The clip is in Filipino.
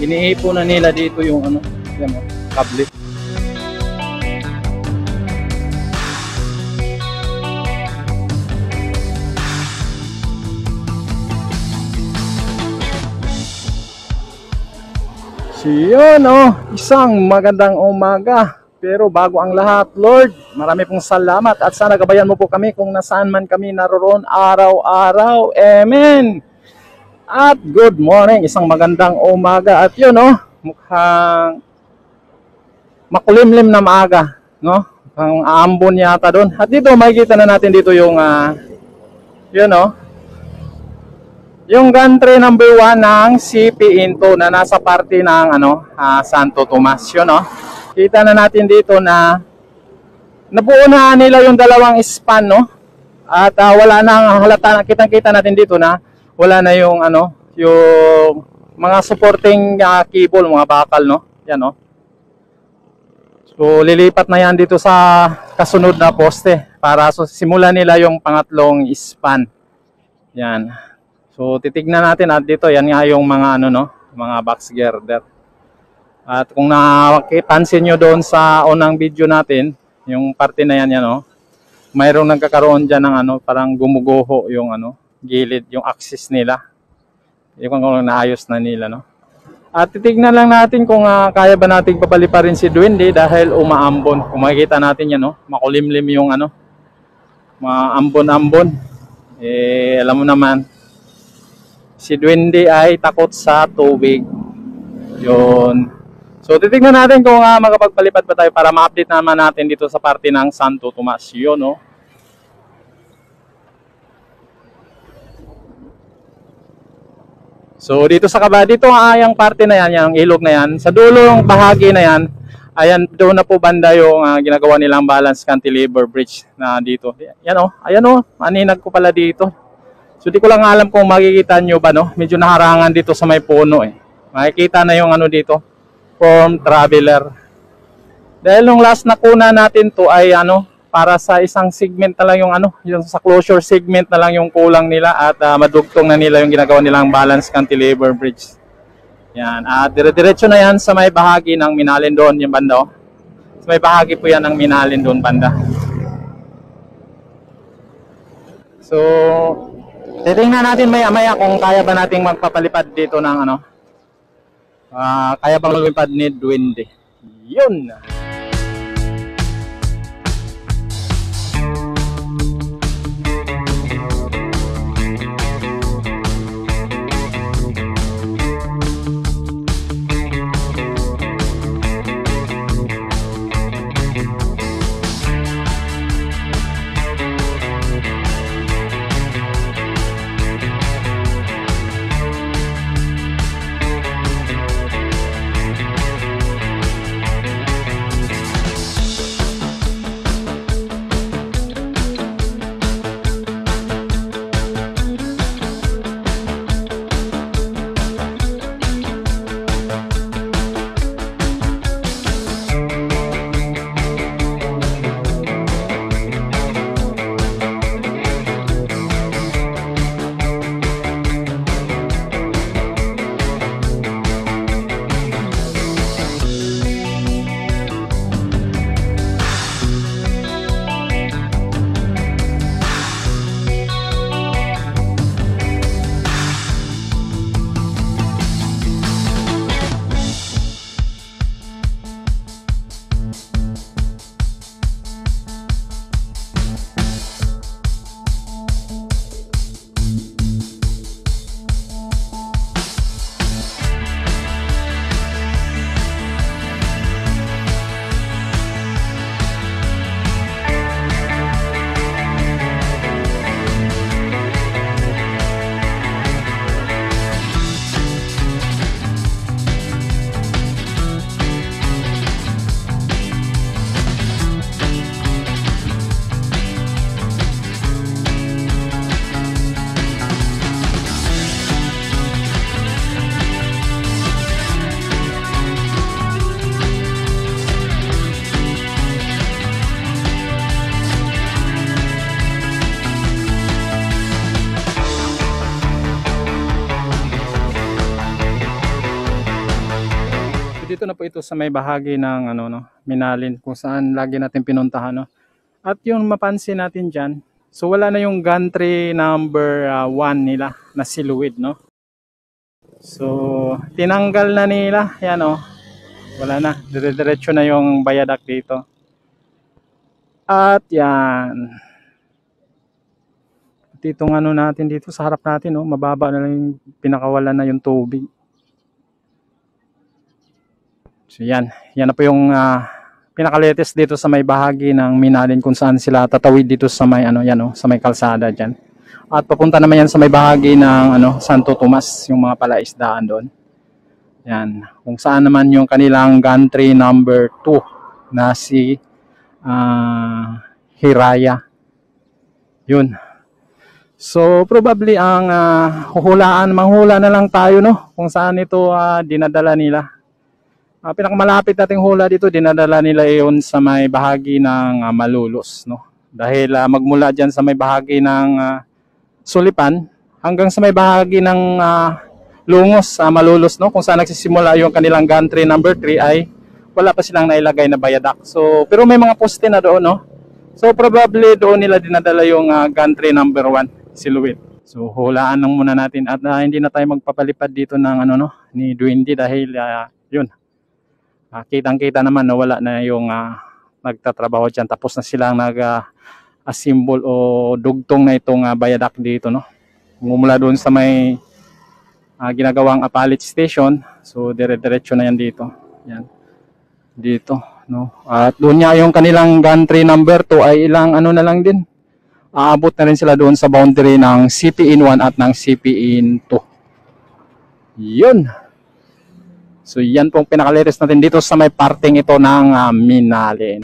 Iniipon na nila dito yung ano, yan o, kable. So yun isang magandang umaga. Pero bago ang lahat, Lord, marami pong salamat at sana gabayan mo po kami kung nasaan man kami naroon araw-araw. Amen. At good morning, isang magandang umaga. At yun mukhang makulimlim na maaga, no? Ang aambon yata doon. At dito makikita na natin dito yung yung gantry number 1 ng CP Into na nasa parte ng Santo Tomas, yun Kita na natin dito na nabuo na nila yung dalawang span, no? At wala nang halata, kitang-kita natin dito na wala na yung yung mga supporting cable, mga bakal, no? Yan, So lilipat na yan dito sa kasunod na poste para simulan nila yung pangatlong span. Yan. So titignan natin at dito yan nga yung mga mga box girder. At kung nakipansin nyo doon sa unang video natin, yung parte na yan mayroong nagkakaroon dyan ng parang gumuguho yung gilid, yung axis nila. Yung naayos na nila, At titignan lang natin kung kaya ba nating papaliparin si Duwende dahil umaambon. Kung makikita natin yan, makulimlim yung maambon-ambon. Alam mo naman, si Duwende ay takot sa tubig. Yun. So titignan natin kung makapagpalipad pa tayo para ma-update naman natin dito sa parte ng Santo Tomas. Yun, So dito sa kaba, dito yung parte na yan, yung ilog na yan. Sa dulong bahagi na yan, ayan doon na po banda yung ginagawa nilang balance cantilever bridge na dito. Yan ayan maninag ko pala dito. So di ko lang alam kung makikita nyo ba, medyo naharangan dito sa may puno Makikita na yung dito, form traveler. Dahil nung last na kuna natin to ay para sa isang segment na lang yung sa closure segment na lang yung kulang nila at madugtong na nila yung ginagawa nilang balance cantilever bridge. Yan, dire-diretso na yan sa may bahagi ng Minalin doon yung banda Sa may bahagi po yan ng Minalin doon banda. So titingnan natin maya-maya kung kaya ba nating magpapalipad dito ng kaya bang lumipad ni Duwende. Yun! nandito na po ito sa may bahagi ng ano no, Minalin kung saan lagi natin pinuntahan no. At yung mapansin natin diyan, so wala na yung gantry number 1 nila na silhouette no. So tinanggal na nila, yan oh. Wala na, dire-diretso na yung viaduct dito. At yan. Itong ano natin dito sa harap natin no, mababa na lang yung pinakawalan na yung tubig. So yan na po yung pinaka-latest dito sa may bahagi ng Minalin kung saan sila tatawid dito sa may ano yan oh, sa may kalsada diyan. At papunta naman yan sa may bahagi ng ano Santo Tomas, yung mga palaisdaan doon. Yan, kung saan naman yung kanilang gantry number 2 na si Hiraya. Yun. So probably ang manghula na lang tayo no kung saan ito dinadala nila. Pinakamalapit nating hula dito, dinadala nila iyon sa may bahagi ng Malolos no. Dahil magmula diyan sa may bahagi ng Sulipan hanggang sa may bahagi ng Lungos sa Malolos no, kung saan nagsisimula yung kanilang gantry number 3 ay wala pa silang nailagay na viaduct. So pero may mga poste na doon no. So probably doon nila dinadala yung gantry number 1 silhouette. So hulaan lang muna natin at hindi na tayo magpapalipad dito ng ano no ni Duwende dahil yun. Kitang-kita naman na wala na yung nagtatrabaho diyan, tapos na silang nag-assemble o dugtong na itong viaduct dito no. Mula doon sa may ginagawang Apalit Station, so dire-diretso na yan dito. Yan. Dito no. At doon nga yung kanilang gantry number 2 ay ilang ano na lang din. Aabot na rin sila doon sa boundary ng CPN 1 at ng CPN 2. Yun. So yan pong pinaka-latest natin dito sa may parting ito ng Minalin.